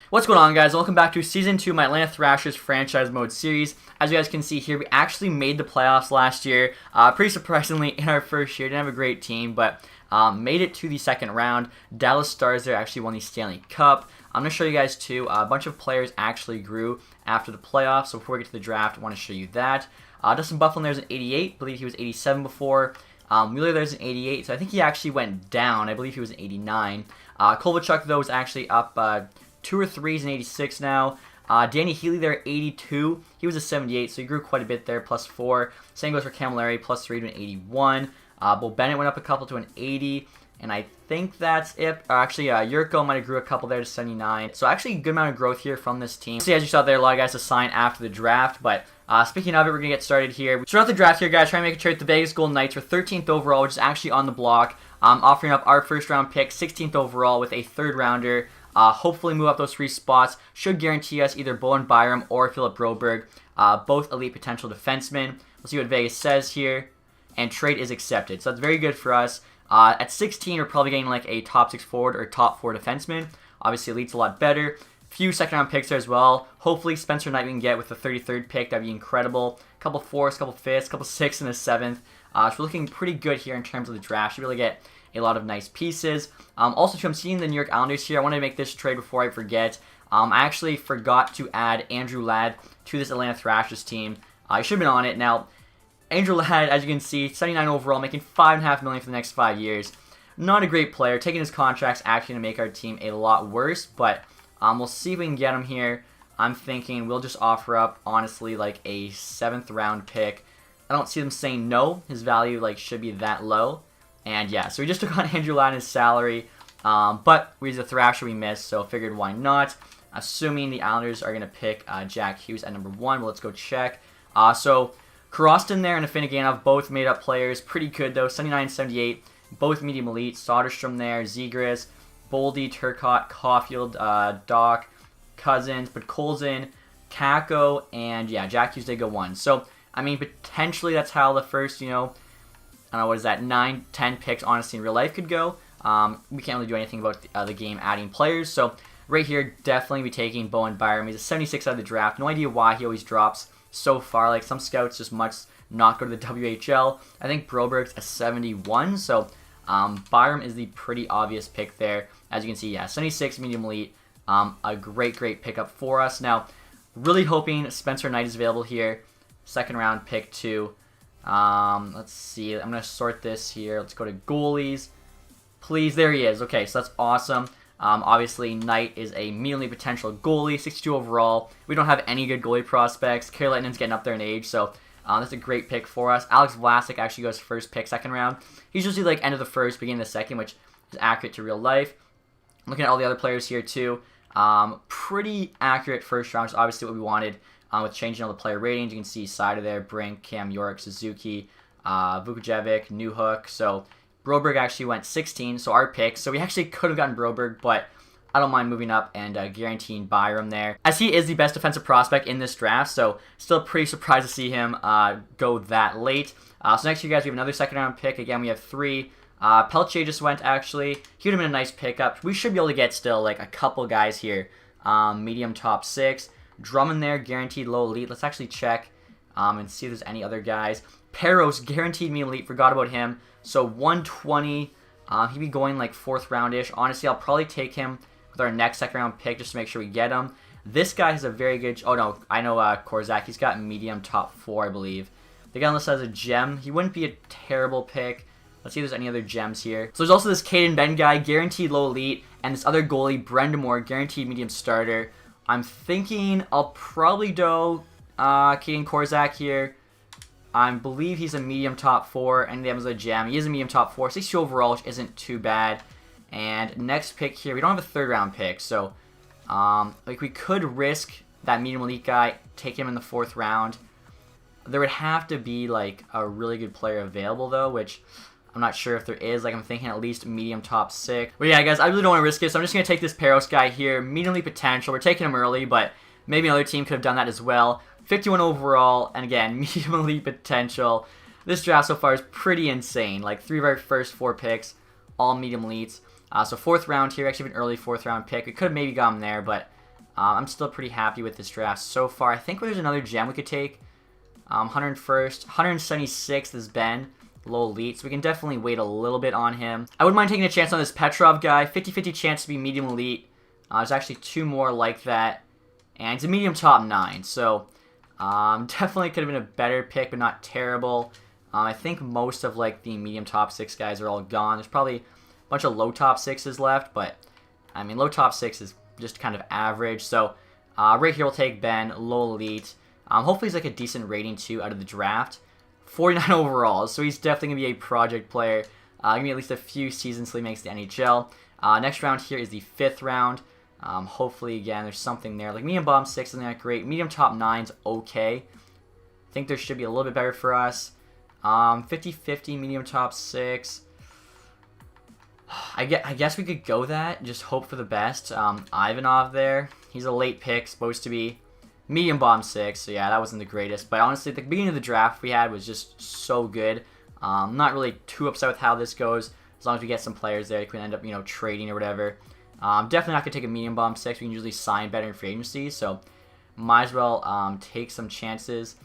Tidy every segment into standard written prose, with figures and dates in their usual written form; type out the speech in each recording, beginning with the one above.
What's going on, guys? Welcome back to Season 2 of my Atlanta Thrashers franchise mode series. As you guys can see here, we actually made the playoffs last year. Pretty surprisingly, in our first year. Didn't have a great team, but made it to the second round. Dallas Stars there actually won the Stanley Cup. I'm going to show you guys, too, a bunch of players actually grew after the playoffs. So before we get to the draft, I want to show you that. Dustin Byfuglien there's an 88. I believe he was 87 before. Wheeler there's an 88, so I think he actually went down. I believe he was an 89. Kovalchuk, though, is actually up 2 or 3. He's an 86 now. Danny Healy there, 82. He was a 78, so he grew quite a bit there, plus 4. Same goes for Camilleri, plus 3 to an 81. Bo Bennett went up a couple to an 80. And I think that's it. Actually, Yurko might have grew a couple there to 79. So actually a good amount of growth here from this team. See, as you saw there, a lot of guys to sign after the draft. But speaking of it, we're going to get started here. Start out the draft here, guys. Trying to make a trade with the Vegas Golden Knights for 13th overall, which is actually on the block. Offering up our first round pick, 16th overall, with a third rounder. Hopefully move up those 3 spots. Should guarantee us either Bowen Byram or Philip Broberg. Both elite potential defensemen. We'll see what Vegas says here. And trade is accepted. So that's very good for us. At 16, we're probably getting like a top 6 forward or top 4 defenseman. Obviously, elite's a lot better. Few second round picks there as well. Hopefully, Spencer Knight we can get with the 33rd pick. That'd be incredible. A couple 4s, couple 5s, couple 6 and a 7th. So we're looking pretty good here in terms of the draft. Should really get a lot of nice pieces. Also, too, I'm seeing the New York Islanders here. I want to make this trade before I forget. I actually forgot to add Andrew Ladd to this Atlanta Thrashers team. I should have been on it. Now, Andrew Ladd, as you can see, 79 overall, making $5.5 million for the next 5 years. Not a great player. Taking his contract's actually going to make our team a lot worse, but we'll see if we can get him here. I'm thinking we'll just offer up, honestly, like a 7th round pick. I don't see them saying no. His value should be that low. And yeah, so we just took on Andrew Ladd his salary, but he's a Thrasher we missed, so figured why not. Assuming the Islanders are going to pick Jack Hughes at number 1. Well, let's go check. So Karostin there and Afinogenov, both made up players. Pretty good, though. 79, 78, both medium elite. Soderstrom there, Zegras, Boldy, Turcotte, Caulfield, Doc, Cousins, Podkolzin, Kako, and yeah, Jack Hughes did go 1. So, I mean, potentially that's how the first, I don't know, what is that, 9, 10 picks, honestly, in real life could go. We can't really do anything about the game adding players. So, right here, definitely be taking Bowen Byram. He's a 76 out of the draft. No idea why he always drops so far. Like, some scouts just must not go to the WHL. I think Broberg's a 71, so Byram is the pretty obvious pick there. As you can see, yeah, 76 medium elite. A great pickup for us. Now, really hoping Spencer Knight is available here. Second round pick 2. Let's see. I'm going to sort this here. Let's go to goalies. Please, there he is. Okay, so that's awesome. Obviously, Knight is a medium potential goalie, 62 overall. We don't have any good goalie prospects. Kerry Lightnin's getting up there in age, so that's a great pick for us. Alex Vlasic actually goes first pick, second round. He's usually end of the first, beginning of the second, which is accurate to real life. Looking at all the other players here, too. Pretty accurate first round, which is obviously what we wanted. With changing all the player ratings, you can see Sider there, Brink, Cam York, Suzuki, Vukojevic, Newhook. So Broberg actually went 16, so our pick. So we actually could have gotten Broberg, but I don't mind moving up and guaranteeing Byram there, as he is the best defensive prospect in this draft. So still pretty surprised to see him go that late. So next year, guys, we have another second round pick. Again, we have 3. Pelche just went, actually. He would have been a nice pickup. We should be able to get still a couple guys here. Medium top 6. Drummond there, guaranteed low elite. Let's actually check and see if there's any other guys. Peros, guaranteed medium elite. Forgot about him. So 120. He'd be going 4th round-ish. Honestly, I'll probably take him with our next second round pick just to make sure we get him. This guy has a very good... Oh, no. I know Korzak. He's got medium top 4, I believe. The guy unless has a gem. He wouldn't be a terrible pick. Let's see if there's any other gems here. So there's also this Caden Ben guy, guaranteed low elite. And this other goalie, Brendan Moore, guaranteed medium starter. I'm thinking I'll probably do Caden Korzak here. I believe he's a medium top 4, and he has a gem. He is a medium top 4, 62 overall, which isn't too bad. And next pick here, we don't have a 3rd round pick, so we could risk that medium elite guy, take him in the 4th round. There would have to be a really good player available though, which I'm not sure if there is. I'm thinking at least medium top 6. But yeah, guys, I really don't want to risk it, so I'm just going to take this Peros guy here. Medium elite potential. We're taking him early, but maybe another team could have done that as well. 51 overall, and again, medium elite potential. This draft so far is pretty insane. 3 of our first 4 picks, all medium elites. So 4th round here, actually an early 4th round pick. We could have maybe got him there, but I'm still pretty happy with this draft so far. I think there's another gem we could take. 101st, 176th is Ben, low elite, so we can definitely wait a little bit on him. I wouldn't mind taking a chance on this Petrov guy. 50-50 chance to be medium elite. There's actually 2 more like that, and it's a medium top 9, so definitely could have been a better pick, but not terrible. I think most of like the medium top 6 guys are all gone. There's probably a bunch of low top 6s left, but I mean low top 6 is just kind of average. So right here we'll take Ben, low elite. Hopefully he's like a decent rating too out of the draft. 49 overall, so he's definitely going to be a project player. Give me at least a few seasons till he makes the NHL. Next round here is the 5th round. Hopefully, again, there's something there. Like medium bottom 6 isn't that great. Medium top 9's okay. I think there should be a little bit better for us. 50-50, medium top 6. I guess we could go that. Just hope for the best. Ivanov there. He's a late pick, supposed to be. Medium bottom 6, so yeah, that wasn't the greatest. But honestly, the beginning of the draft we had was just so good. Not really too upset with how this goes. As long as we get some players there, you can end up, trading or whatever. Definitely not going to take a medium bottom 6. We can usually sign better in free agency, so might as well take some chances.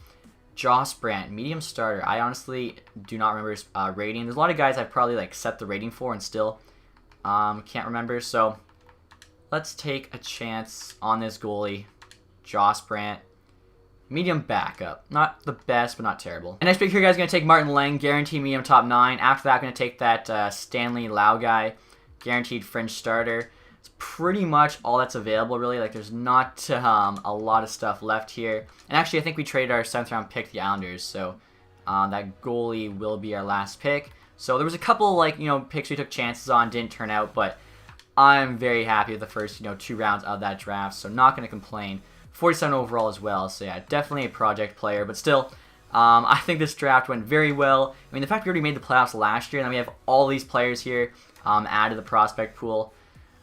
Joss Brandt, medium starter. I honestly do not remember his rating. There's a lot of guys I've probably like set the rating for and still can't remember. So let's take a chance on this goalie. Joss Brandt, medium backup. Not the best, but not terrible. And next pick here, guys, going to take Martin Lang, guaranteed medium top 9. After that, I'm going to take that Stanley Lau guy, guaranteed fringe starter. It's pretty much all that's available, really. Like, there's not a lot of stuff left here. And actually, I think we traded our 7th round pick to the Islanders, so that goalie will be our last pick. So there was a couple, like, picks we took chances on, didn't turn out, but I'm very happy with the first, 2 rounds of that draft, so not going to complain. 47 overall as well, so yeah, definitely a project player, but still, I think this draft went very well. I mean, the fact we already made the playoffs last year, and then we have all these players here added to the prospect pool,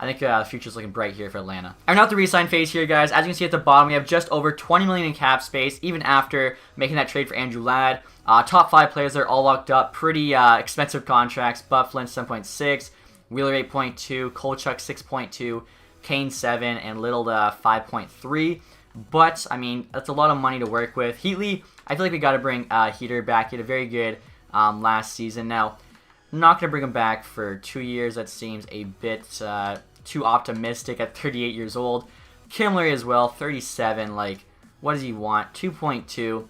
I think the future's looking bright here for Atlanta. And now at the re-sign phase here, guys. As you can see at the bottom, we have just over $20 million in cap space, even after making that trade for Andrew Ladd. Top 5 players are all locked up. Pretty expensive contracts. Bufflin 7.6, Wheeler 8.2, Kolchuk 6.2, Kane 7, and Little 5.3. But, I mean, that's a lot of money to work with. Heatley, I feel like we got to bring Heater back. He had a very good last season. Now, I'm not going to bring him back for 2 years. That seems a bit too optimistic at 38 years old. Miller as well, 37. Like, what does he want? 2.2.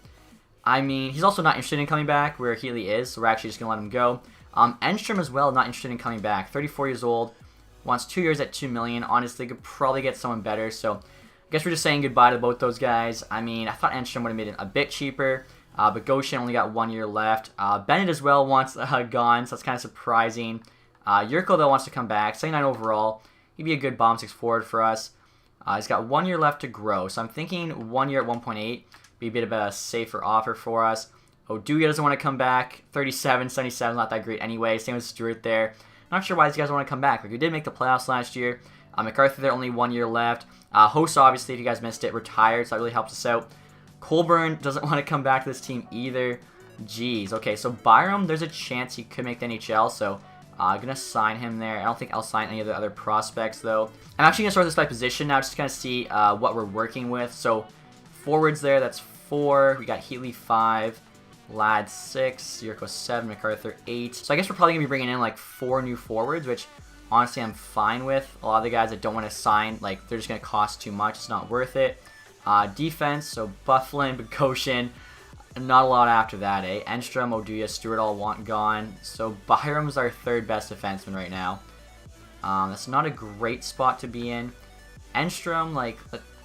I mean, he's also not interested in coming back where Heatley is, so we're actually just going to let him go. Enstrom as well, not interested in coming back. 34 years old. Wants 2 years at $2 million. Honestly, could probably get someone better, so I guess we're just saying goodbye to both those guys. I mean, I thought Enstrom would have made it a bit cheaper, but Goshen only got 1 year left. Bennett as well wants gone, so that's kind of surprising. Yurko, though, wants to come back. 79 overall. He'd be a good bomb 6 forward for us. He's got 1 year left to grow, so I'm thinking 1 year at 1.8 be a bit of a safer offer for us. Oduya doesn't want to come back. 37, 77 not that great anyway. Same with Stewart there. Not sure why these guys want to come back. Like, we did make the playoffs last year. MacArthur there, only 1 year left. Host, obviously, if you guys missed it, retired, so that really helps us out. Colburn doesn't want to come back to this team either. Jeez. Okay, so Byram, there's a chance he could make the NHL, so I'm going to sign him there. I don't think I'll sign any of the other prospects, though. I'm actually going to start this by position now, just to kind of see what we're working with. So, forwards there, that's 4. We got Heatley 5. Ladd 6. Yurko 7. MacArthur 8. So, I guess we're probably going to be bringing in, like, 4 new forwards, which honestly, I'm fine with. A lot of the guys that don't want to sign, like, they're just going to cost too much. It's not worth it. Defense, so Bufflin, Bogosian. Not a lot after that, eh? Enstrom, Oduya, Stewart all want gone. So Byram's our 3rd best defenseman right now. That's not a great spot to be in. Enstrom, like,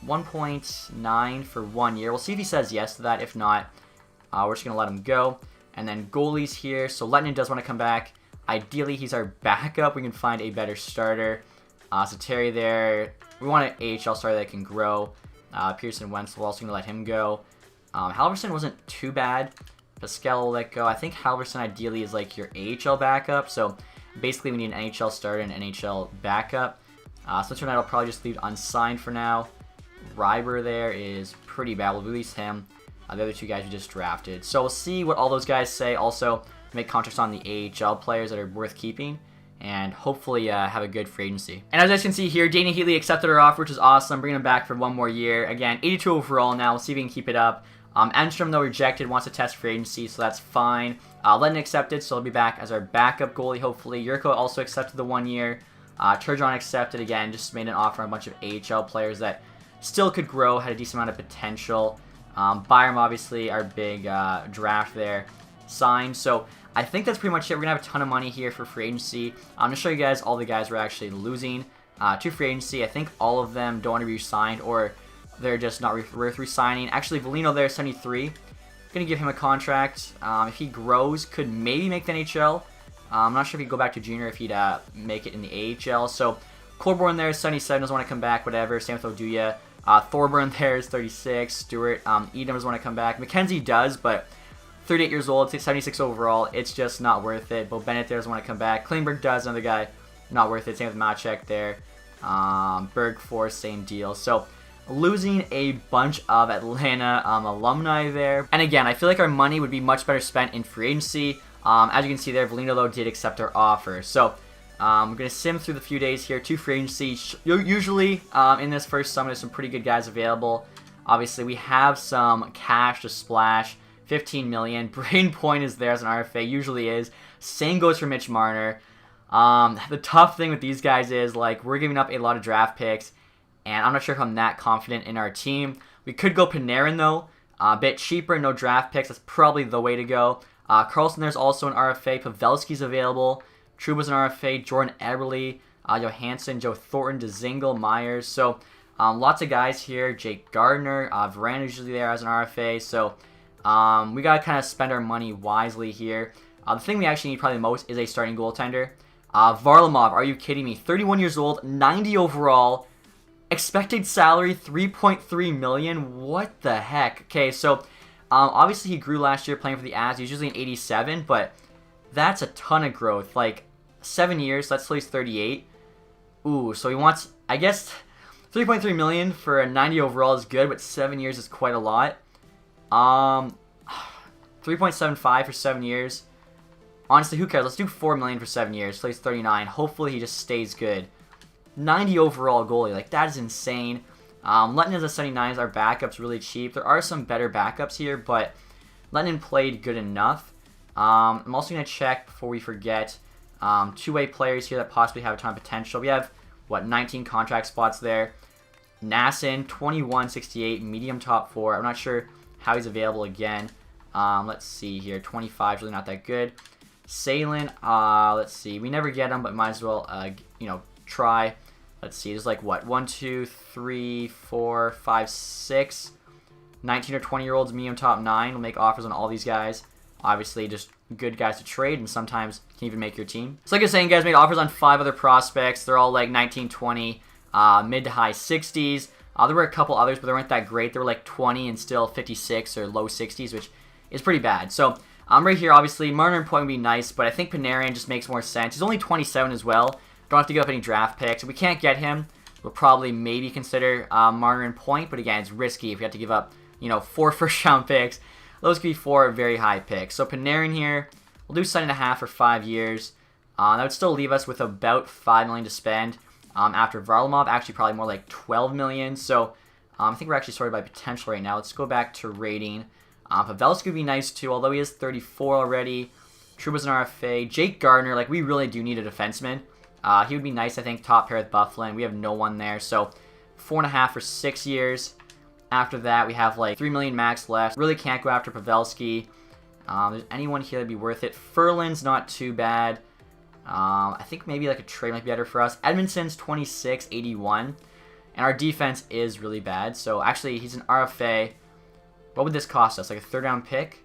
1.9 for 1 year. We'll see if he says yes to that. If not, we're just going to let him go. And then goalies here. So Lettinen does want to come back. Ideally, he's our backup. We can find a better starter. So Terry there. We want an AHL starter that can grow. Pearson Wentz, we're also going to let him go. Halverson wasn't too bad. Pascal will let go. I think Halverson ideally is like your AHL backup. So basically, we need an NHL starter and an NHL backup. Spencer Knight will probably just leave unsigned for now. Ryber there is pretty bad. We'll release him. The other 2 guys we just drafted. So we'll see what all those guys say. Also, make contracts on the AHL players that are worth keeping. and hopefully have a good free agency. And as you guys can see here, Danny Heatley accepted our offer, which is awesome. Bringing him back for 1 more year. Again, 82 overall now. We'll see if we can keep it up. Enstrom, though, rejected, wants to test free agency, so that's fine. Lennon accepted, so he'll be back as our backup goalie, hopefully. Yurko also accepted the 1 year. Turgeon accepted, again, just made an offer on a bunch of AHL players that still could grow, had a decent amount of potential. Byram, obviously, our big draft there, signed. So I think that's pretty much it. We're going to have a ton of money here for free agency. I'm going to show you guys all the guys we're actually losing to free agency. I think all of them don't want to be signed, or they're just not worth re-signing. Actually, Volino there, 73. Going to give him a contract. If he grows, could maybe make the NHL. I'm not sure if he'd go back to junior, if he'd make it in the AHL. So Corborn there, 77, doesn't want to come back, whatever. Same with Oduya. Thorburn there is 36. Stewart, Edom doesn't want to come back. McKenzie does, but 38 years old, 76 overall. It's just not worth it. Bo Bennett there doesn't want to come back. Klingberg does, another guy, not worth it. Same with Machek there. Bergfors, same deal. So losing a bunch of Atlanta alumni there. And again, I feel like our money would be much better spent in free agency. As you can see there, Volino, though, did accept our offer. So we're going to sim through the few days here to free agency. Usually in this first summer, there's some pretty good guys available. Obviously, we have some cash to splash. 15 million. Brain Point is there as an RFA, usually is. Same goes for Mitch Marner. The tough thing with these guys is, like, we're giving up a lot of draft picks, and I'm not sure if I'm that confident in our team. We could go Panarin, though. A bit cheaper, no draft picks. That's probably the way to go. Carlson, there's also an RFA. Pavelski's available. Trouba's an RFA. Jordan Eberle, Johansson, Joe Thornton, DeZingle, Myers. So lots of guys here. Jake Gardner. Veranda's usually there as an RFA. So we got to kind of spend our money wisely here. The thing we actually need probably the most is a starting goaltender. Varlamov, are you kidding me? 31 years old, 90 overall. Expected salary, $3.3 million. What the heck? Okay, so obviously he grew last year playing for the Avs. He's usually an 87, but that's a ton of growth. Like 7 years, that's till he's 38. Ooh, so he wants, I guess, $3.3 million for a 90 overall is good, but 7 years is quite a lot. 3.75 for 7 years. Honestly, who cares? Let's do $4 million for 7 years. So he's 39. Hopefully he just stays good. 90 overall goalie. Like, that is insane. Lennon is a 79 as our backup's really cheap. There are some better backups here, but Lennon played good enough. I'm also going to check before we forget. Two-way players here that possibly have a ton of potential. We have, 19 contract spots there. Nasson, 21.68, medium top 4. I'm not sure how he's available again. Let's see here. 25 is really not that good. Salen, let's see. We never get him, but might as well, try. Let's see. There's like, 1, 2, 3, 4, 5, 6. 19 or 20-year-olds, medium top 9. We'll make offers on all these guys. Obviously, just good guys to trade, and sometimes can even make your team. So like I was saying, guys, made offers on 5 other prospects. They're all like 19, 20, mid to high 60s. There were a couple others, but they weren't that great. They were like 20 and still 56 or low 60s, which is pretty bad. So right here, obviously, Marner and Point would be nice, but I think Panarin just makes more sense. He's only 27 as well. Don't have to give up any draft picks. If we can't get him, we'll probably maybe consider Marner and Point, but again, it's risky if we have to give up, 4 first-round picks. Those could be 4 very high picks. So Panarin here, we'll do 7.5 for 5 years. That would still leave us with about $5 million to spend. After Varlamov, actually probably more like $12 million. So I think we're actually sorted by potential right now. Let's go back to rating. Pavelski would be nice too, although he is 34 already. Trouba's an RFA. Jake Gardner, like, we really do need a defenseman. He would be nice, I think, top pair with Bufflin. We have no one there. So 4.5 for 6 years. After that, we have like $3 million max left. Really can't go after Pavelski. There's anyone here that'd be worth it. Furlan's not too bad. I think maybe like a trade might be better for us. Edmondson's 26, 81. And our defense is really bad. So actually, he's an RFA. What would this cost us? Like a 3rd round pick?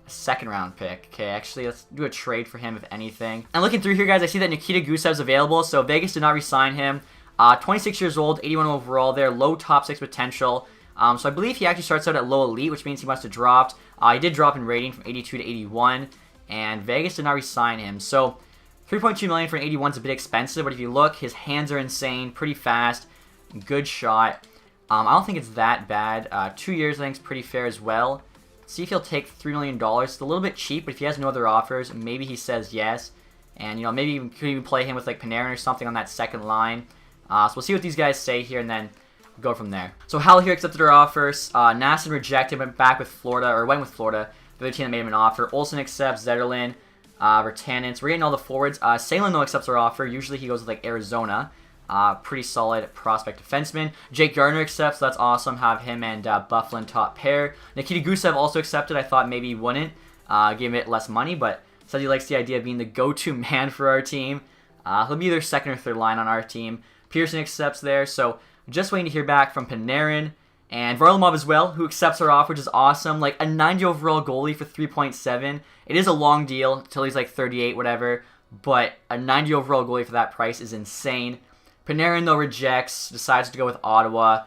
A 2nd round pick. Okay, actually, let's do a trade for him, if anything. And looking through here, guys, I see that Nikita Gusev's available. So Vegas did not re-sign him. 26 years old, 81 overall there. Low top 6 potential. So I believe he actually starts out at low elite, which means he must have dropped. He did drop in rating from 82 to 81. And Vegas did not re-sign him. So $3.2 million for an 81 is a bit expensive, but if you look, his hands are insane, pretty fast, good shot. I don't think it's that bad. 2 years, I think, is pretty fair as well. See if he'll take $3 million. It's a little bit cheap, but if he has no other offers, maybe he says yes. And, you know, maybe you could even play him with, like, Panarin or something on that second line. So we'll see what these guys say here, and then go from there. So Hal here accepted our offers. Nasson rejected, went back with Florida, or went with Florida, the other team that made him an offer. Olsen accepts, Zetterlund, Virtanen. So we're getting all the forwards. Salin, though, accepts our offer. Usually he goes with, like, Arizona. Pretty solid prospect defenseman. Jake Gardner accepts, so that's awesome. Have him and Bufflin top pair. Nikita Gusev also accepted. I thought maybe he wouldn't. Give it less money, but said he likes the idea of being the go-to man for our team. He'll be either second or third line on our team. Pearson accepts there, so just waiting to hear back from Panarin. And Varlamov as well, who accepts our offer, which is awesome. Like, a 90 overall goalie for 3.7. It is a long deal, until he's like 38, whatever. But a 90 overall goalie for that price is insane. Panarin, though, rejects, decides to go with Ottawa.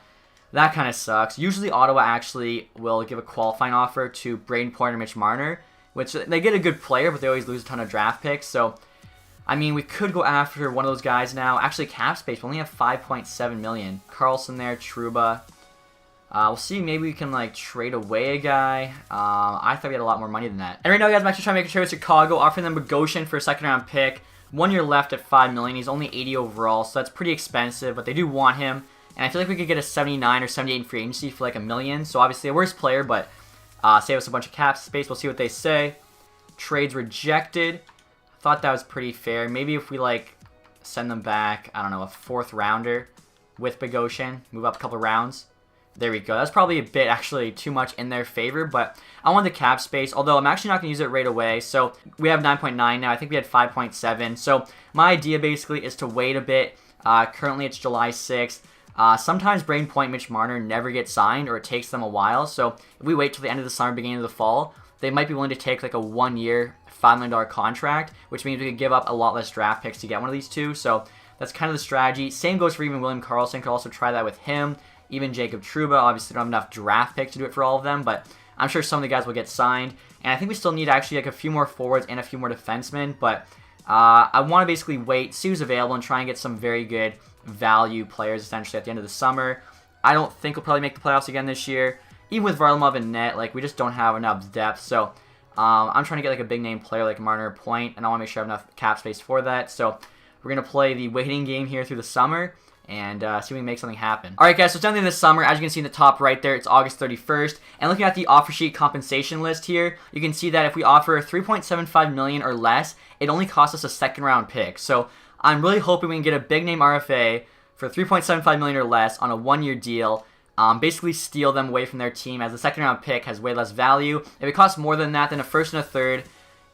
That kind of sucks. Usually Ottawa actually will give a qualifying offer to Braden Point or Mitch Marner, which they get a good player, but they always lose a ton of draft picks. So, I mean, we could go after one of those guys now. Actually, cap space, we only have 5.7 million. Carlson there, Trouba. We'll see. Maybe we can, like, trade away a guy. I thought we had a lot more money than that. And right now, guys, I'm actually trying to make a trade with Chicago, offering them Bogosian for a second-round pick. 1 year left at 5 million. He's only 80 overall, so that's pretty expensive, but they do want him. And I feel like we could get a 79 or 78 in free agency for like $1 million. So obviously a worse player, but save us a bunch of cap space. We'll see what they say. Trades rejected. I thought that was pretty fair. Maybe if we like send them back, I don't know, a 4th rounder with Bogosian, move up a couple rounds. There we go. That's probably a bit actually too much in their favor, but I want the cap space, although I'm actually not going to use it right away. So we have 9.9 now. I think we had 5.7. So my idea basically is to wait a bit. Currently it's July 6th. Sometimes Braden Point, Mitch Marner never get signed, or it takes them a while. So if we wait till the end of the summer, beginning of the fall, they might be willing to take like a 1 year, $5 million contract, which means we could give up a lot less draft picks to get one of these two. So that's kind of the strategy. Same goes for even William Karlsson. Could also try that with him. Even Jacob Trouba. Obviously, don't have enough draft picks to do it for all of them, but I'm sure some of the guys will get signed. And I think we still need actually like a few more forwards and a few more defensemen, but I want to basically wait, see who's available, and try and get some very good value players essentially at the end of the summer. I don't think we'll probably make the playoffs again this year. Even with Varlamov and net, like, we just don't have enough depth. So I'm trying to get like a big name player like Marner or Point, and I want to make sure I have enough cap space for that. So we're going to play the waiting game here through the summer and see if we can make something happen. Alright guys, so it's done in the summer. As you can see in the top right there, it's August 31st. And looking at the offer sheet compensation list here, you can see that if we offer $3.75 million or less, it only costs us a second round pick. So I'm really hoping we can get a big name RFA for $3.75 million or less on a 1 year deal. Basically steal them away from their team, as the second round pick has way less value. If it costs more than that, then a first and a third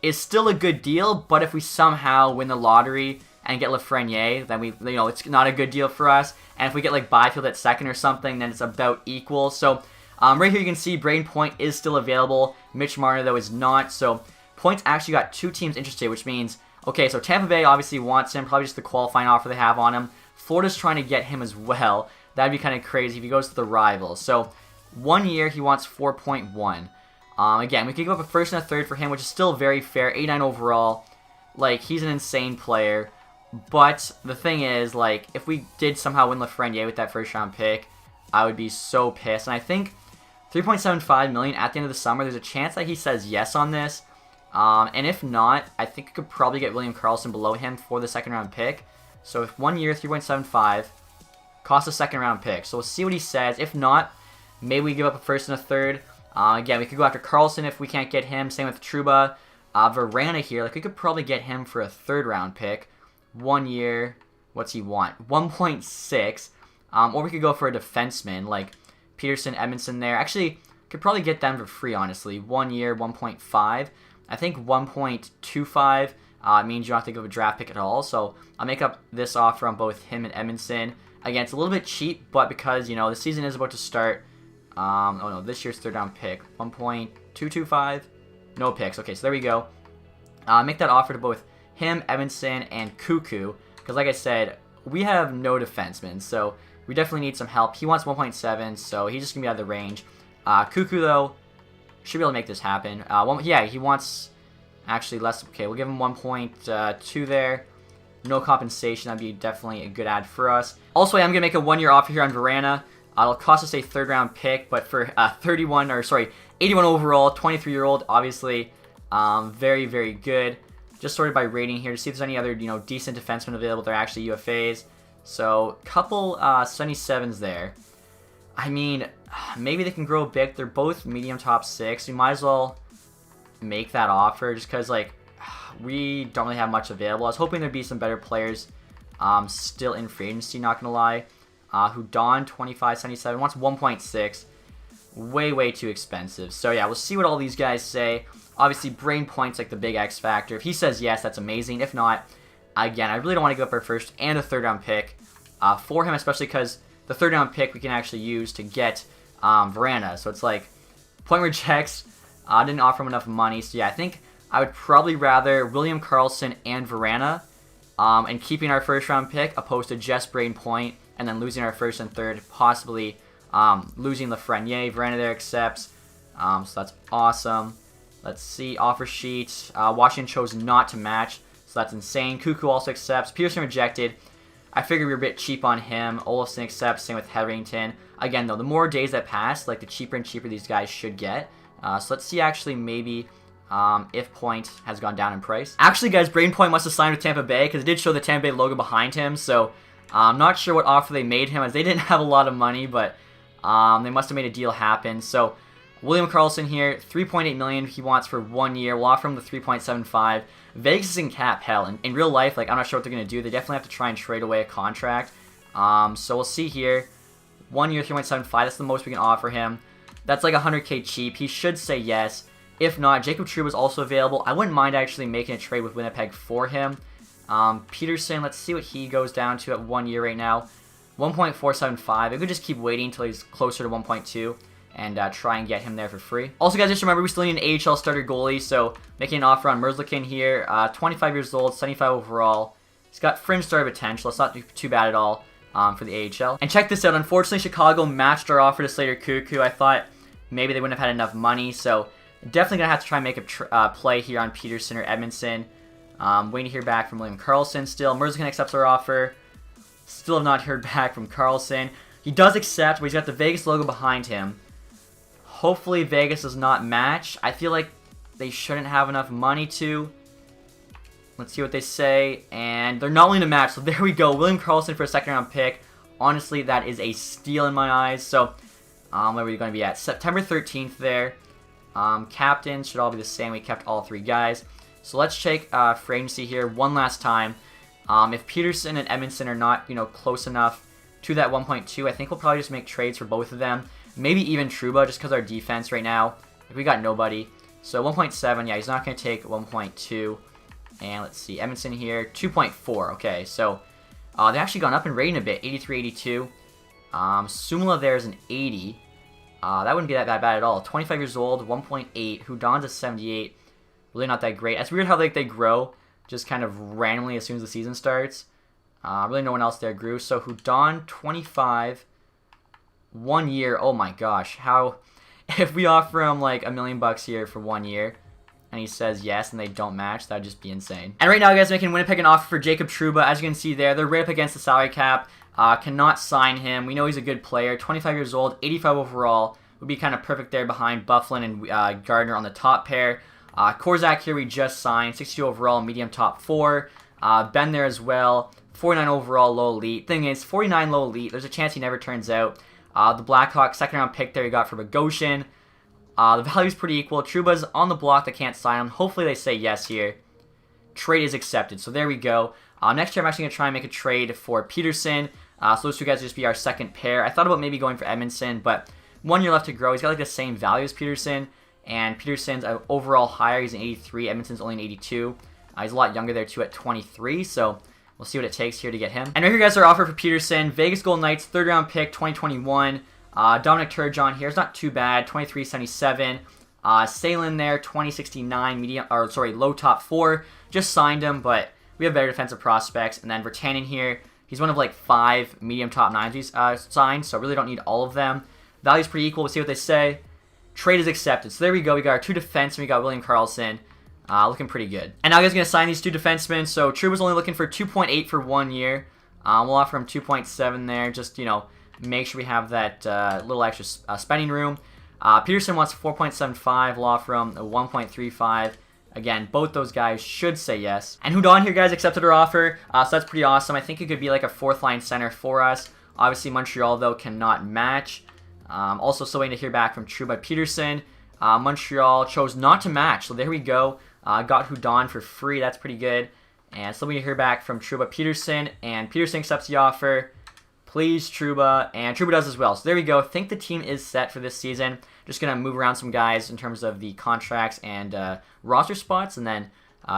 is still a good deal, but if we somehow win the lottery and get Lafreniere, then it's not a good deal for us. And if we get like Byfield at second or something, then it's about equal. So right here you can see Braden Point is still available. Mitch Marner though is not. So Point's actually got 2 teams interested, which means, okay, so Tampa Bay obviously wants him, probably just the qualifying offer they have on him. Florida's trying to get him as well. That'd be kind of crazy if he goes to the Rivals. So 1 year he wants 4.1. Again, we could give up a first and a third for him, which is still very fair. 89 overall. Like, he's an insane player. But the thing is, like, if we did somehow win Lafreniere with that first round pick, I would be so pissed. And I think $3.75 million at the end of the summer, there's a chance that he says yes on this. And if not, I think we could probably get William Karlsson below him for the second round pick. So if 1 year, 3.75, costs a second round pick. So we'll see what he says. If not, maybe we give up a first and a third. Again, we could go after Karlsson if we can't get him. Same with Trouba. Verana here, like, we could probably get him for a third round pick. 1 year, what's he want? 1.6. Or we could go for a defenseman like Peterson, Edmondson there. Actually, could probably get them for free, honestly. 1 year, 1.5. I think 1.25 means you don't have to give a draft pick at all. So I'll make up this offer on both him and Edmondson. Again, it's a little bit cheap, but because, the season is about to start. Oh no, this year's third round pick. 1.225. No picks. Okay, so there we go. Make that offer to both him, Evanson, and Cuckoo, because like I said, we have no defensemen, so we definitely need some help. He wants 1.7, so he's just going to be out of the range. Cuckoo, though, should be able to make this happen. Yeah, he wants actually less. Okay, we'll give him 1.2 there. No compensation. That'd be definitely a good ad for us. Also, I'm going to make a 1 year offer here on Verana. It'll cost us a third round pick, but for 81 overall, 23-year-old, obviously, very, very good. just sorted by rating here to see if there's any other, decent defensemen available. They're actually UFAs. So, couple 77s there. I mean, maybe they can grow a bit. They're both medium top 6. We might as well make that offer just because, like, we don't really have much available. I was hoping there'd be some better players still in free agency, not going to lie. Hudon, 25.77, wants 1.6. Way too expensive. So, yeah, we'll see what all these guys say. Obviously, Brain Point's like the big X factor. If he says yes, that's amazing. If not, again, I really don't want to give up our first and a third-round pick for him, especially because the third-round pick we can actually use to get Vrana. So it's like, point rejects. Didn't offer him enough money. So, yeah, I think I would probably rather William Karlsson and Vrana and keeping our first-round pick opposed to just Brain Point and then losing our first and third, possibly losing Lafreniere. Vrana there accepts. So that's awesome. Let's see. Offer sheet. Washington chose not to match. So that's insane. Cuckoo also accepts. Peterson rejected. I figured we were a bit cheap on him. Olofsson accepts. Same with Hetherington. Again, though, the more days that pass, like the cheaper and cheaper these guys should get. So let's see actually maybe if Point has gone down in price. Actually, guys, Brain Point must have signed with Tampa Bay because it did show the Tampa Bay logo behind him. So I'm not sure what offer they made him as they didn't have a lot of money, but they must have made a deal happen. So William Karlsson here, $3.8 million he wants for 1 year. We'll offer him the $3.75. Vegas is in cap hell. In real life, like, I'm not sure what they're going to do. They definitely have to try and trade away a contract. So we'll see here. 1 year, 3.75. That's the most we can offer him. That's like $100K cheap. He should say yes. If not, Jacob Trouba is also available. I wouldn't mind actually making a trade with Winnipeg for him. Peterson, let's see what he goes down to at 1 year right now. 1.475. I could just keep waiting until he's closer to 1.2 and try and get him there for free. Also, guys, just remember we still need an AHL starter goalie, so making an offer on Merzlikin here. 25 years old, 75 overall. He's got fringe starter potential. It's not too bad at all for the AHL. And check this out. Unfortunately, Chicago matched our offer to Slater Cuckoo. I thought maybe they wouldn't have had enough money, so definitely going to have to try and make a play here on Peterson or Edmondson. Waiting to hear back from William Karlsson still. Merzlikin accepts our offer. Still have not heard back from Karlsson. He does accept, but he's got the Vegas logo behind him. Hopefully Vegas does not match. I feel like they shouldn't have enough money to. Let's see what they say. And they're not willing to match, so there we go. William Karlsson for a second-round pick. Honestly, that is a steal in my eyes. So, where are we going to be at? September 13th there. Captains should all be the same. We kept all 3 guys. So let's check free agency here one last time. If Peterson and Edmondson are not, close enough to that 1.2, I think we'll probably just make trades for both of them. Maybe even Trouba, just because our defense right now, we got nobody. So 1.7, yeah, he's not going to take 1.2. And let's see, Edmondson here, 2.4. Okay, so they've actually gone up in rating a bit, 83, 82. Sumla there is an 80. That wouldn't be that bad at all. 25 years old, 1.8. Hudon's a 78. Really not that great. It's weird how they grow just kind of randomly as soon as the season starts. Really no one else there grew. So Hudon, 25, 1 year. Oh my gosh. How, if we offer him like $1 million here for 1 year and he says yes and they don't match, that'd just be insane. And right now, guys, making Winnipeg an offer for Jacob Trouba. As you can see there, they're right up against the salary cap. Cannot sign him. We know he's a good player. 25 years old, 85 overall. Would be kind of perfect there behind Bufflin and Gardner on the top pair. Korzak here we just signed, 62 overall, medium top 4. Ben there as well, 49 overall, low elite. Thing is, 49 low elite, there's a chance he never turns out. The Blackhawks second round pick there he got for Bogosian. The value's pretty equal. Trouba's on the block, they can't sign him. Hopefully they say yes here. Trade is accepted, so there we go. Next year I'm actually going to try and make a trade for Peterson. So those 2 guys will just be our second pair. I thought about maybe going for Edmondson, but 1 year left to grow. He's got like the same value as Peterson. And Peterson's overall higher. He's an 83. Edmonton's only an 82. He's a lot younger there, too, at 23. So we'll see what it takes here to get him. And right here, guys, our offer for Peterson. Vegas Golden Knights, 3rd-round pick, 2021. Dominic Turgeon here. It's not too bad. 23.77. Salin there, 20.69. Low top 4. Just signed him, but we have better defensive prospects. And then Virtanen here. He's one of like 5 medium top 9s he's signed, so really don't need all of them. Value's pretty equal. We'll see what they say. Trade is accepted. So there we go. We got our 2 defensemen. We got William Karlsson. Looking pretty good. And now guys going to sign these 2 defensemen. So Trouba's only looking for 2.8 for 1 year. We'll offer him 2.7 there. Just, make sure we have that little extra spending room. Peterson wants 4.75. We'll offer him a 1.35. Again, both those guys should say yes. And Hudon here, guys, accepted our offer, so that's pretty awesome. I think it could be like a fourth-line center for us. Obviously, Montreal, though, cannot match. Also, still waiting to hear back from Trouba Peterson. Montreal chose not to match, so there we go. Got Hudon for free. That's pretty good. And still waiting to hear back from Trouba Peterson. And Peterson accepts the offer. Please, Trouba. And Trouba does as well. So there we go. I think the team is set for this season. Just going to move around some guys in terms of the contracts and roster spots, and then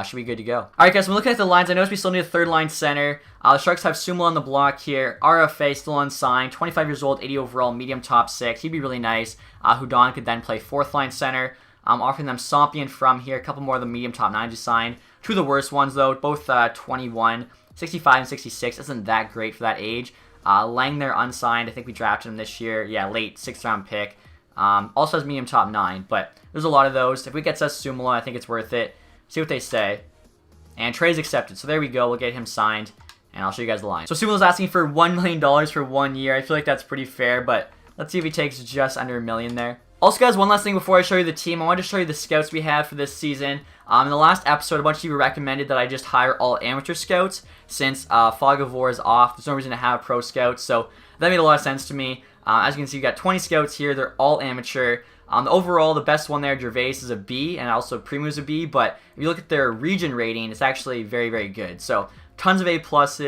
should be good to go. All right, guys, we're looking at the lines. I noticed we still need a third-line center. The Sharks have Sumo on the block here. RFA still unsigned. 25 years old, 80 overall, medium top 6. He'd be really nice. Hudon could then play fourth-line center. Offering them Sompian from here. A couple more of the medium top 9s to sign. Two of the worst ones, though, both 21. 65 and 66 isn't that great for that age. Lang there unsigned. I think we drafted him this year. Yeah, late 6th-round pick. Also has medium top 9, but there's a lot of those. If we get Sumula, I think it's worth it. See what they say. And Trey's accepted, so there we go. We'll get him signed, and I'll show you guys the line. So Sumula's asking for $1 million for 1 year. I feel like that's pretty fair, but let's see if he takes just under $1 million there. Also, guys, one last thing before I show you the team. I wanted to show you the scouts we have for this season. In the last episode, a bunch of you recommended that I just hire all amateur scouts since Fog of War is off. There's no reason to have pro scouts, so that made a lot of sense to me. As you can see, we got 20 scouts here. They're all amateur. Overall, the best one there, Gervais, is a B, and also Primu's a B. But if you look at their region rating, it's actually very, very good. So tons of A+,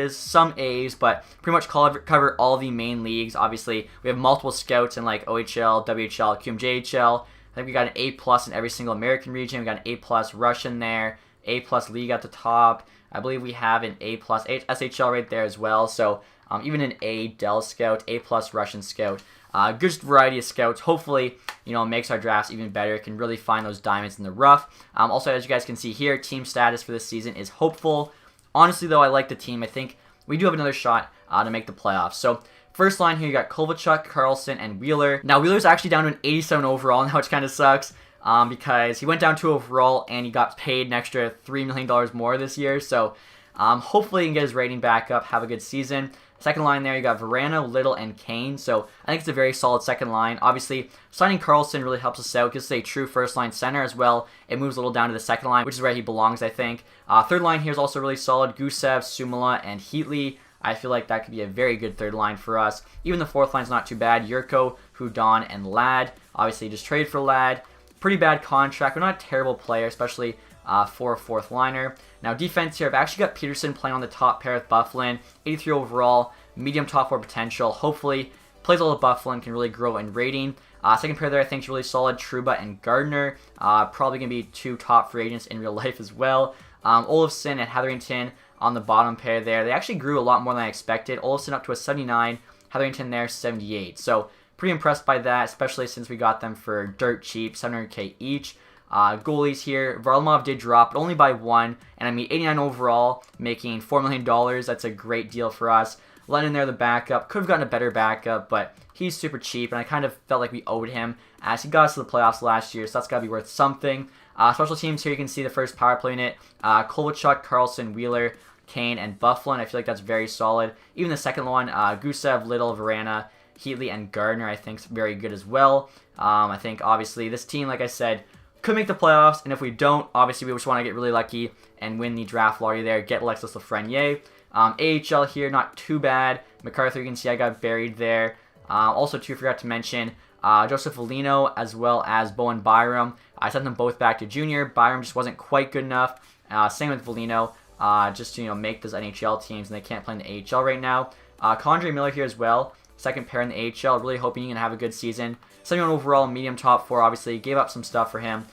some A's, but pretty much cover all the main leagues. Obviously, we have multiple scouts in like OHL, WHL, QMJHL. I think we got an A+ in every single American region. We got an A+ Russian there, A+ League at the top. I believe we have an A+ SHL right there as well. So even an A Dell Scout, A+ Russian Scout. Good variety of scouts. Hopefully, makes our drafts even better. Can really find those diamonds in the rough. Also, as you guys can see here, team status for this season is hopeful. Honestly, though, I like the team. I think we do have another shot to make the playoffs. So, first line here, you got Kovalchuk, Carlson, and Wheeler. Now, Wheeler's actually down to an 87 overall, now which kind of sucks because he went down 2 overall and he got paid an extra $3 million more this year. So, hopefully he can get his rating back up, have a good season. Second line there, you got Verano, Little, and Kane. So I think it's a very solid second line. Obviously, signing Carlson really helps us out. Gives us a true first-line center as well. It moves a little down to the second line, which is where he belongs, I think. Third line here is also really solid. Gusev, Sumala, and Heatley. I feel like that could be a very good third line for us. Even the fourth line's not too bad. Yurko, Hudon, and Ladd. Obviously, just trade for Ladd. Pretty bad contract, but not a terrible player, especially for a fourth liner. Now, defense here, I've actually got Peterson playing on the top pair with Bufflin. 83 overall, medium top 4 potential. Hopefully, plays all the Bufflin, can really grow in rating. Second pair there, I think, is really solid. Trouba and Gardner. Probably going to be 2 top free agents in real life as well. Olofsson and Hetherington on the bottom pair there. They actually grew a lot more than I expected. Olofsson up to a 79. Hetherington there, 78. So, pretty impressed by that, especially since we got them for dirt cheap, $700K each. Goalies here, Varlamov did drop, but only by 1, and I mean 89 overall, making $4 million. That's a great deal for us. Lennon there, the backup, could have gotten a better backup, but he's super cheap, and I kind of felt like we owed him as he got us to the playoffs last year, so that's got to be worth something. Special teams here, you can see the first power play unit, Kovalchuk, Carlson, Wheeler, Kane, and Bufflin. I feel like that's very solid. Even the second one, Gusev, Little, Verana, Heatley, and Gardner, I think is very good as well. I think, obviously, this team, like I said, could make the playoffs, and if we don't, obviously we just want to get really lucky and win the draft lottery there, get Alexis Lafreniere. AHL here, not too bad. MacArthur, you can see I got buried there. Also, too, forgot to mention Joseph Foligno as well as Bowen Byram. I sent them both back to junior. Byram just wasn't quite good enough. Same with Foligno, just to make those NHL teams, and they can't play in the AHL right now. Kandra Miller here as well. Second pair in the AHL. Really hoping he can have a good season. 71 overall, medium top 4, obviously. Gave up some stuff for him.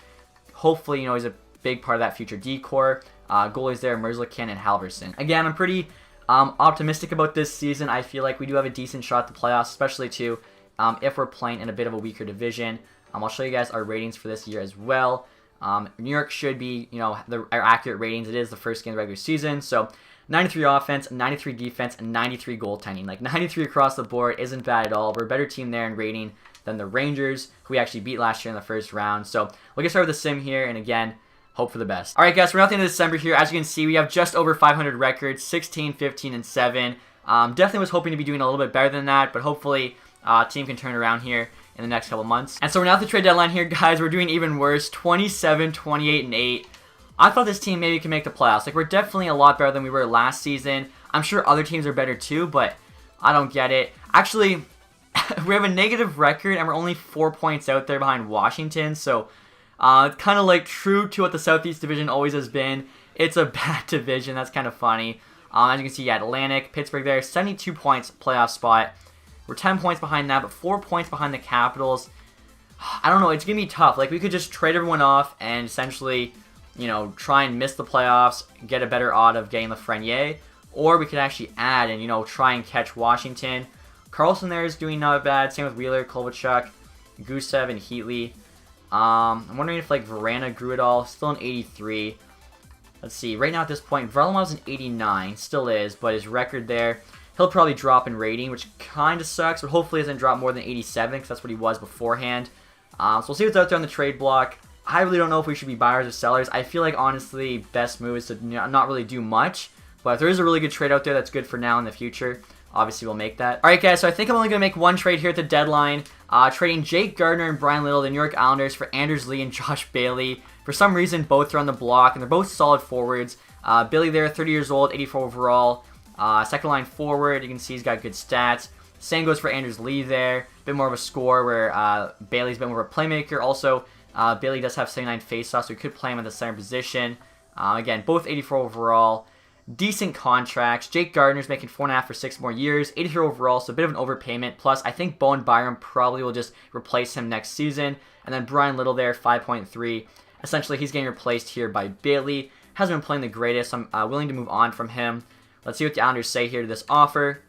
Hopefully, he's a big part of that future D-core. Goalies there, Merzlikin and Halverson. Again, I'm pretty optimistic about this season. I feel like we do have a decent shot at the playoffs, especially too if we're playing in a bit of a weaker division. I'll show you guys our ratings for this year as well. New York should be, our accurate ratings. It is the first game of the regular season, so 93 offense, 93 defense, and 93 goaltending. Like 93 across the board isn't bad at all. We're a better team there in rating than the Rangers, who we actually beat last year in the first round. So we'll get started with the sim here, and again, hope for the best. All right, guys, we're at the end of December here. As you can see, we have just over 500 records, 16, 15, and 7. Definitely was hoping to be doing a little bit better than that, but hopefully team can turn around here in the next couple months. And so we're now at the trade deadline here, guys. We're doing even worse, 27, 28, and 8. I thought this team maybe could make the playoffs. Like, we're definitely a lot better than we were last season. I'm sure other teams are better too, but I don't get it. Actually, we have a negative record, and we're only 4 points out there behind Washington, so kind of like true to what the Southeast Division always has been. It's a bad division. That's kind of funny. As you can see, Atlantic, Pittsburgh there, 72 points playoff spot. We're 10 points behind that, but 4 points behind the Capitals. I don't know. It's going to be tough. Like, we could just trade everyone off and essentially, you know, try and miss the playoffs, get a better odd of getting Lafreniere, or we could actually add and, you know, try and catch Washington. Carlson there is doing not bad. Same with Wheeler, Kovalchuk, Gusev, and Heatley. I'm wondering if, like, Verana grew it all. Still an 83. Let's see. Right now at this point, Varlamov's an 89. Still is, but his record there, he'll probably drop in rating, which kind of sucks, but hopefully doesn't drop more than 87, because that's what he was beforehand. So we'll see what's out there on the trade block. I really don't know if we should be buyers or sellers. I feel like, honestly, best move is to not really do much. But if there is a really good trade out there that's good for now and the future, obviously we'll make that. Alright guys, so I think I'm only going to make one trade here at the deadline. Trading Jake Gardiner and Brian Little, the New York Islanders, for Anders Lee and Josh Bailey. For some reason, both are on the block, and they're both solid forwards. Bailey there, 30 years old, 84 overall. Second line forward, you can see he's got good stats. Same goes for Anders Lee there. A bit more of a score, where Bailey's a bit more of a playmaker. Also, Bailey does have 79 faceoffs, so we could play him at the center position. Again, both 84 overall. Decent contracts. Jake Gardiner's making 4.5 for 6 more years. 83 overall, so a bit of an overpayment. Plus, I think Bowen Byram probably will just replace him next season. And then Brian Little there, 5.3. Essentially, he's getting replaced here by Bailey. Hasn't been playing the greatest, so I'm willing to move on from him. Let's see what the Islanders say here to this offer.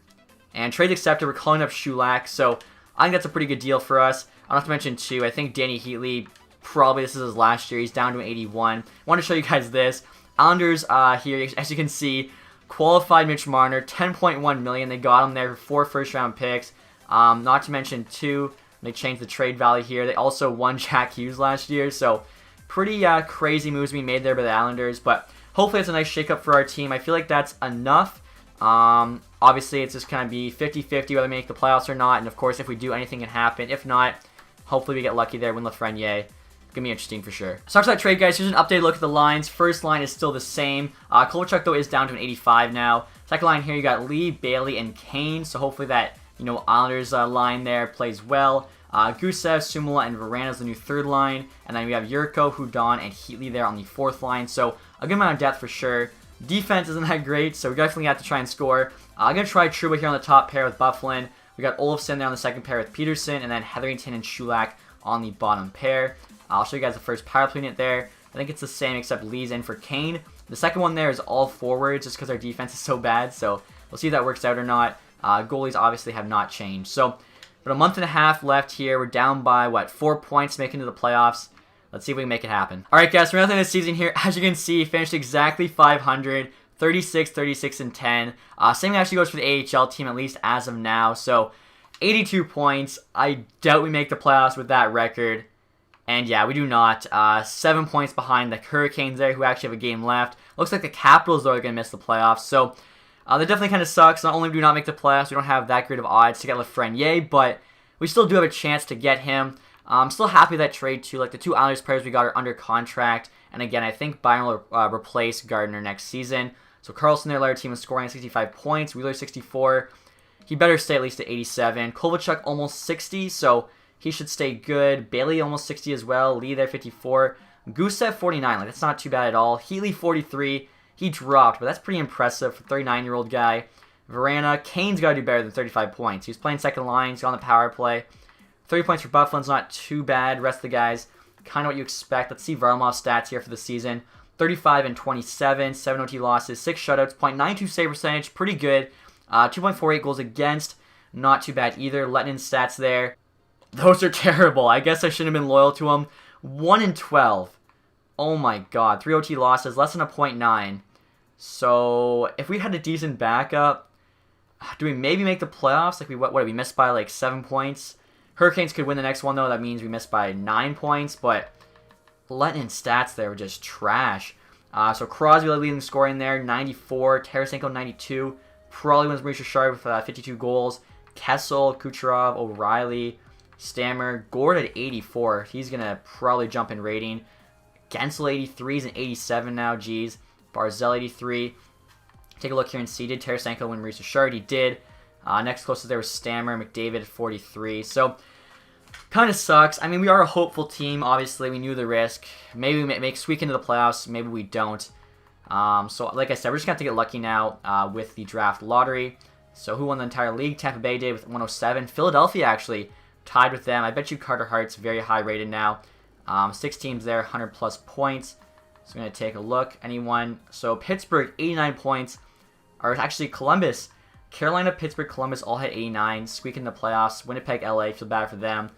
And trade accepted. We're calling up Shulak, so I think that's a pretty good deal for us. I don't have to mention, too, I think Danny Heatley, probably this is his last year. He's down to an 81. I want to show you guys this. Islanders here, as you can see, qualified Mitch Marner, $10.1 million. They got him there for 4 first-round picks. Not to mention, too, they changed the trade value here. They also won Jack Hughes last year, so pretty crazy moves being made there by the Islanders. But hopefully it's a nice shakeup for our team. I feel like that's enough. Obviously, it's just going to be 50-50 whether we make the playoffs or not. And, of course, if we do, anything can happen. If not, hopefully we get lucky there, win Lafreniere. Gonna be interesting for sure. So after that trade, guys, here's an updated look at the lines. First line is still the same. Kovalchuk, though, is down to an 85 now. Second line here, you got Lee, Bailey, and Kane. So hopefully that, you know, Islanders line there plays well. Gusev, Sumala, and Verana is the new third line. And then we have Yurko, Hudon, and Heatley there on the fourth line. So a good amount of depth for sure. Defense isn't that great, so we definitely have to try and score. I'm going to try Trouba here on the top pair with Bufflin. We got Olofsson there on the second pair with Peterson, and then Hetherington and Shulak on the bottom pair. I'll show you guys the first power play unit there. I think it's the same except Lee's in for Kane. The second one there is all forwards just because our defense is so bad, so we'll see if that works out or not. Goalies obviously have not changed. So, but a month and a half left here. We're down by, what, 4 points to make it into the playoffs. Let's see if we can make it happen. Alright guys, for nothing this season here, as you can see, finished exactly 500, 36, 36, and 10. Same actually goes for the AHL team, at least as of now. So, 82 points. I doubt we make the playoffs with that record. And yeah, we do not. 7 points behind the Hurricanes there, who actually have a game left. Looks like the Capitals, though, are going to miss the playoffs. So, that definitely kind of sucks. Not only do we not make the playoffs, we don't have that great of odds to get Lafreniere, but we still do have a chance to get him. I'm still happy with that trade, too. Like, the 2 Islanders players we got are under contract. And again, I think Byron will replace Gardiner next season. So, Carlson there led our team in scoring 65 points. Wheeler 64. He better stay at least at 87. Kovalchuk almost 60, so he should stay good. Bailey almost 60 as well. Lee there 54. Gusev 49. Like, that's not too bad at all. Heatley 43. He dropped, but that's pretty impressive for a 39-year-old guy. Verana. Kane's got to do better than 35 points. He was playing second line. He's on the power play. 30 points for Bufflin's not too bad. Rest of the guys, kind of what you expect. Let's see Varlamov's stats here for the season. 35 and 27. 7 OT losses. 6 shutouts. .92 save percentage. Pretty good. 2.48 goals against. Not too bad either. Lettinen's stats there. Those are terrible. I guess I shouldn't have been loyal to him. 1 and 12. Oh my god. 3 OT losses. Less than a .9. So, if we had a decent backup, do we maybe make the playoffs? Like, what did we miss by like 7 points? Hurricanes could win the next one, though. That means we missed by 9 points. But Lettinen's stats there were just trash. So, Crosby leading scoring there. 94. Tarasenko 92. Probably wins Maurice Richard with 52 goals. Kessel, Kucherov, O'Reilly, Stammer, Gord at 84. He's going to probably jump in rating. Gensel 83 is an 87 now. Geez. Barzell 83. Take a look here and see, did Tarasenko win Maurice Richard? He did. Next closest there was Stammer. McDavid at 43. So, kind of sucks. I mean, we are a hopeful team. Obviously, we knew the risk. Maybe we squeak into the playoffs. Maybe we don't. So, like I said, we're just going to have to get lucky now with the draft lottery. So, who won the entire league? Tampa Bay did with 107. Philadelphia actually tied with them. I bet you Carter Hart's very high rated now. 6 teams there, 100-plus points. So, I'm going to take a look. Anyone? So, Pittsburgh, 89 points. Or actually, Columbus. Carolina, Pittsburgh, Columbus all had 89. Squeak in the playoffs. Winnipeg, LA, feel bad for them.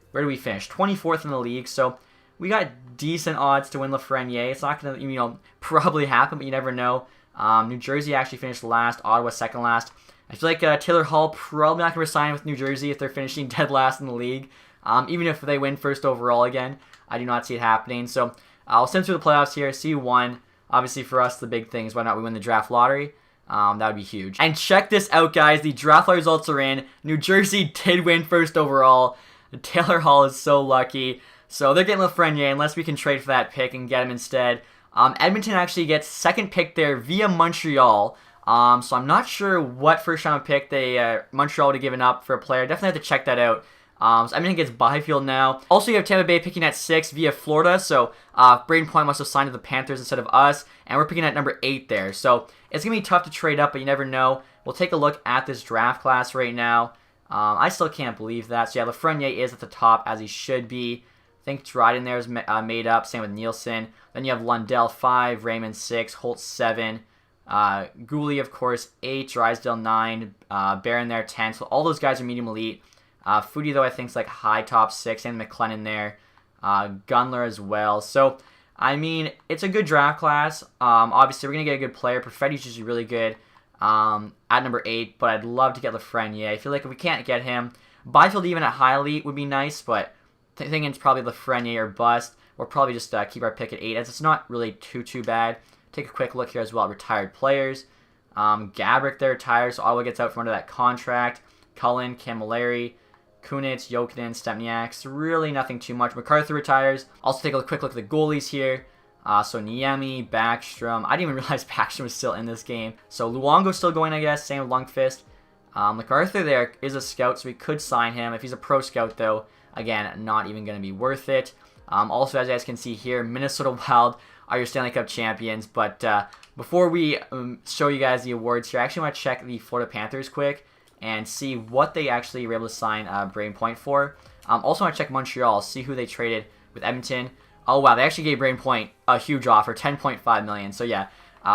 Where do we finish? 24th in the league. So, we got decent odds to win Lafreniere. It's not going to, probably happen, but you never know. New Jersey actually finished last. Ottawa second last. I feel like Taylor Hall probably not going to resign with New Jersey if they're finishing dead last in the league. Even if they win first overall again, I do not see it happening. So I'll send through the playoffs here. See who won. Obviously for us, the big thing is why not we win the draft lottery. That would be huge. And check this out, guys. The draft lottery results are in. New Jersey did win first overall. Taylor Hall is so lucky. So they're getting Lafreniere unless we can trade for that pick and get him instead. Edmonton actually gets second pick there via Montreal. So I'm not sure what first round pick Montreal would have given up for a player. Definitely have to check that out. So Edmonton gets Byfield now. Also, you have Tampa Bay picking at 6 via Florida. So Braden Point must have signed to the Panthers instead of us. And we're picking at number 8 there. So it's going to be tough to trade up, but you never know. We'll take a look at this draft class right now. I still can't believe that. So yeah, Lafreniere is at the top as he should be. I think Dryden there is made up. Same with Nielsen. Then you have Lundell 5, Raymond 6, Holt 7. Gooley, of course, 8, Drysdale 9, Barron there 10. So all those guys are medium elite. Foodie, though, I think is like high top 6, and McLennan there. Gunler as well. So, I mean, it's a good draft class. Obviously, we're going to get a good player. Perfetti's usually really good at number 8, but I'd love to get Lafreniere. I feel like if we can't get him, Byfield even at high elite would be nice, but I think it's probably Lafreniere or bust. We'll probably just keep our pick at 8, as it's not really too bad. Take a quick look here as well at retired players. Gabrick there retired, so Ottawa gets out from under that contract. Cullen, Camilleri, Kunitz, Jokinen, Stempniaks. Really nothing too much. MacArthur retires. Also take a quick look at the goalies here. So Niemi, Backstrom. I didn't even realize Backstrom was still in this game. So Luongo's still going, I guess. Same with Lundqvist. MacArthur there is a scout, so we could sign him. If he's a pro scout, though, again, not even going to be worth it. Also, as you guys can see here, Minnesota Wild are your Stanley Cup champions. But before we show you guys the awards here, I actually want to check the Florida Panthers quick and see what they actually were able to sign Braden Point for. Also want to check Montreal, see who they traded with Edmonton. Oh, wow, they actually gave Braden Point a huge offer, $10.5 million. So, yeah,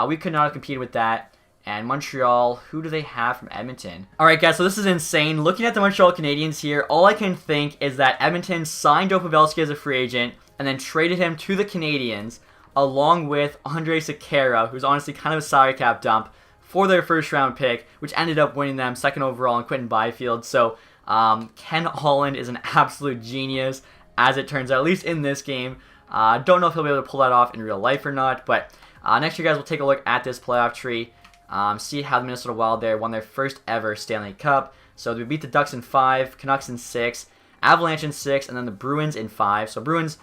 we could not have competed with that. And Montreal, who do they have from Edmonton? All right, guys, so this is insane. Looking at the Montreal Canadiens here, all I can think is that Edmonton signed Joe Pavelski as a free agent and then traded him to the Canadiens along with Andre Sekera, who's honestly kind of a salary cap dump, for their first round pick, which ended up winning them second overall and Quentin Byfield. So Ken Holland is an absolute genius, as it turns out, at least in this game. Don't know if he'll be able to pull that off in real life or not, but next year, guys, we'll take a look at this playoff tree. See how the Minnesota Wild there won their first ever Stanley Cup. So we beat the Ducks in 5, Canucks in 6, Avalanche in 6, and then the Bruins in 5. So Bruins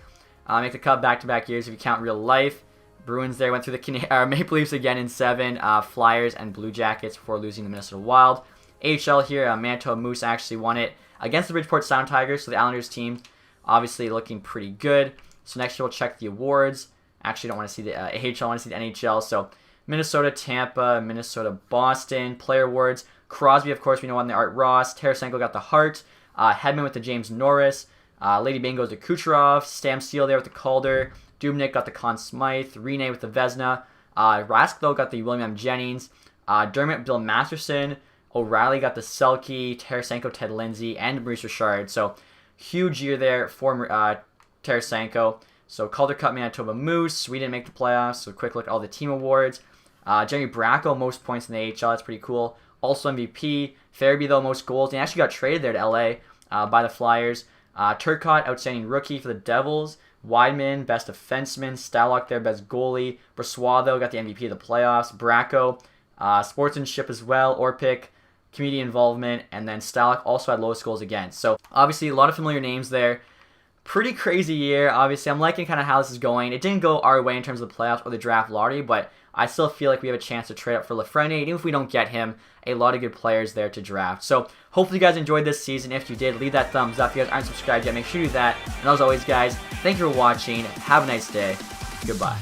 make the Cup back-to-back years if you count real life. Bruins there went through the Maple Leafs again in 7, Flyers and Blue Jackets before losing the Minnesota Wild. AHL here, Manitoba Moose actually won it against the Bridgeport Sound Tigers, so the Islanders team obviously looking pretty good. So next year we'll check the awards. Actually, don't want to see the AHL, I want to see the NHL. So Minnesota, Tampa, Minnesota, Boston. Player awards. Crosby, of course, we know, won the Art Ross. Tarasenko got the Hart. Hedman with the James Norris. Lady Bing goes to Kucherov. Stam Steele there with the Calder. Dubnyk got the Conn Smythe. Rene with the Vezina. Rask, though, got the William M. Jennings. Dermott, Bill Masterson. O'Reilly got the Selke. Tarasenko, Ted Lindsay. And Maurice Richard. So, huge year there for Tarasenko. So, Calder Cup, Manitoba Moose. We didn't make the playoffs. So, quick look at all the team awards. Jeremy Bracco, most points in the AHL. That's pretty cool. Also MVP. Farabee, though, most goals. He actually got traded there to LA by the Flyers. Turcotte, outstanding rookie for the Devils. Weidman, best defenseman. Stalock there, best goalie. Brossoit, though, got the MVP of the playoffs. Bracco, sportsmanship as well. Orpik, community involvement. And then Stalock also had lowest goals against. So, obviously, a lot of familiar names there. pretty crazy year. Obviously, I'm liking kind of how this is going. It didn't go our way in terms of the playoffs or the draft lottery, but I still feel like we have a chance to trade up for Lafreniere. Even if we don't get him, a lot of good players there to draft. So hopefully you guys enjoyed this season. If you did, leave that thumbs up. If you guys aren't subscribed yet, make sure you do that. And as always, guys, thank you for watching. Have a nice day. Goodbye.